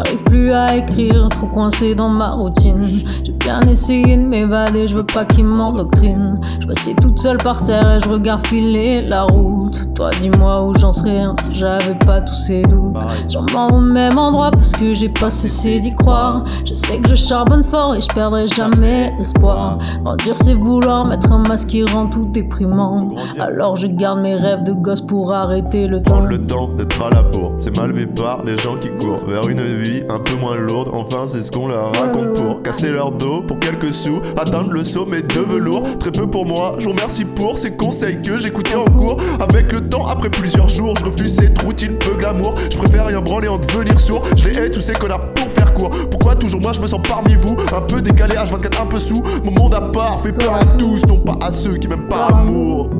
J'arrive plus à écrire, trop coincé dans ma routine. J'ai bien essayé de m'évader, je veux pas qu'ils m'endoctrinent. Je m'assieds toute seule par terre et je regarde filer la route. Toi dis-moi où j'en serais si j'avais pas tous ces doutes. Sûrement au même endroit parce que j'ai pas cessé d'y croire. Je sais que je charbonne fort et je perdrai jamais espoir. Grandir c'est vouloir mettre un masque qui rend tout déprimant. Alors je garde mes rêves de gosse pour arrêter le temps. Prendre le temps d'être à la bourre, c'est mal vu par les gens qui courent vers une vie un peu moins lourde. Enfin c'est ce qu'on leur raconte pour casser leur dos pour quelques sous, atteindre le sommet de velours. Très peu pour moi, je vous remercie pour ces conseils que j'écoutais en cours. Avec le temps, après plusieurs jours, je refuse cette routine peu glamour. Je préfère rien branler en devenir sourd. Je les hais tous ces connards pour faire court. Pourquoi toujours moi je me sens parmi vous, un peu décalé, H24 un peu sous. Mon monde à part fait peur à tous, non pas à ceux qui m'aiment par amour.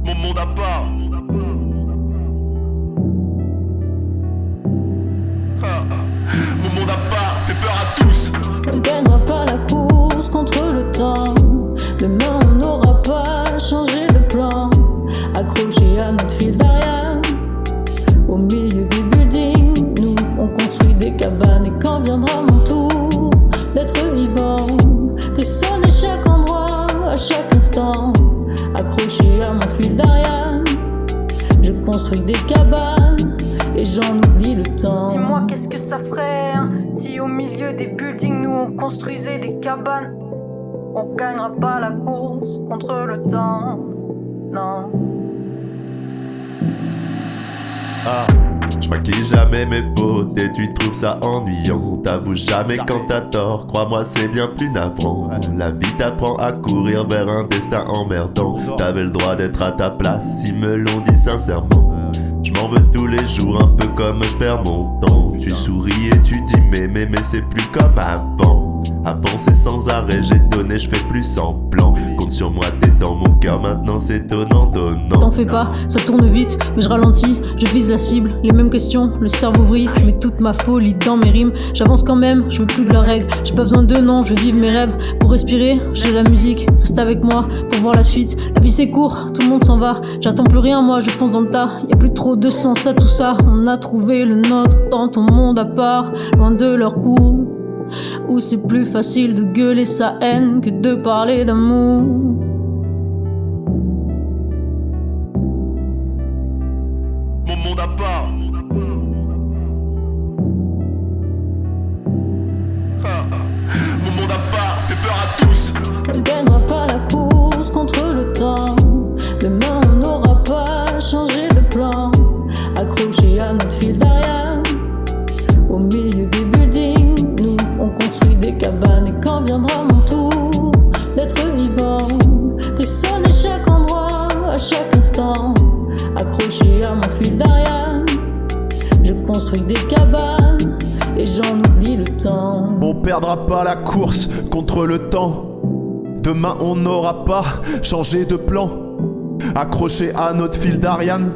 Mon monde à part. Mon monde à part fait peur à tous. On gagnera pas la course contre le temps. Demain on n'aura pas changé de plan. Accroché à notre fil d'Ariane. Au milieu des buildings, nous on construit des cabanes. Et quand viendra mon tour d'être vivant, frissonner chaque endroit, à chaque instant. Accroché à mon fil d'Ariane, je construis des cabanes et j'en oublie le temps. Dis-moi qu'est-ce que ça ferait hein, si au milieu des buildings nous on construisait des cabanes. On gagnera pas la course contre le temps, non. Ah, je maquille jamais mes fautes et tu trouves ça ennuyant. T'avoues jamais quand t'as tort, crois-moi c'est bien plus navrant. La vie t'apprend à courir vers un destin emmerdant. T'avais le droit d'être à ta place, ils me l'ont dit sincèrement. Je m'en veux tous les jours, un peu comme je perds mon temps. Tu souris et tu dis mais c'est plus comme avant. Avancer sans arrêt, j'ai donné, je fais plus semblant. Compte sur moi, t'es dans mon cœur, maintenant c'est donnant. T'en fais pas, ça tourne vite, mais je ralentis, je vise la cible, les mêmes questions, le cerveau vrille. Je mets toute ma folie dans mes rimes, j'avance quand même, je veux plus de la règle. J'ai pas besoin de nom, je veux vivre mes rêves. Pour respirer, j'ai la musique, reste avec moi pour voir la suite. La vie c'est court, tout le monde s'en va, j'attends plus rien, moi je fonce dans le tas. Y'a plus trop de sens à tout ça, on a trouvé le nôtre dans ton monde à part, loin de leur cours. Où c'est plus facile de gueuler sa haine que de parler d'amour. Mon monde à part. Mon monde à part fait peur à tous. On gagnera pas la course contre le temps. Demain on n'aura pas changé de plan. Accroché à notre fil d'Ariane. Au milieu des buildings, nous on construit des cabanes. Et quand viendra mon tour d'être vivant, frissonner chaque endroit, à chaque instant. Accroché à mon fil d'Ariane, je construis des cabanes et j'en oublie le temps. On perdra pas la course contre le temps. Demain on n'aura pas changé de plan. Accroché à notre fil d'Ariane.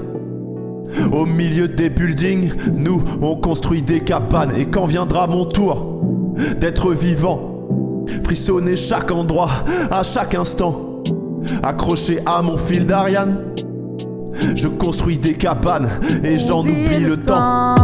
Au milieu des buildings, nous on construit des cabanes. Et quand viendra mon tour d'être vivant, frissonner chaque endroit, à chaque instant. Accroché à mon fil d'Ariane, je construis des cabanes et j'en oublie le temps.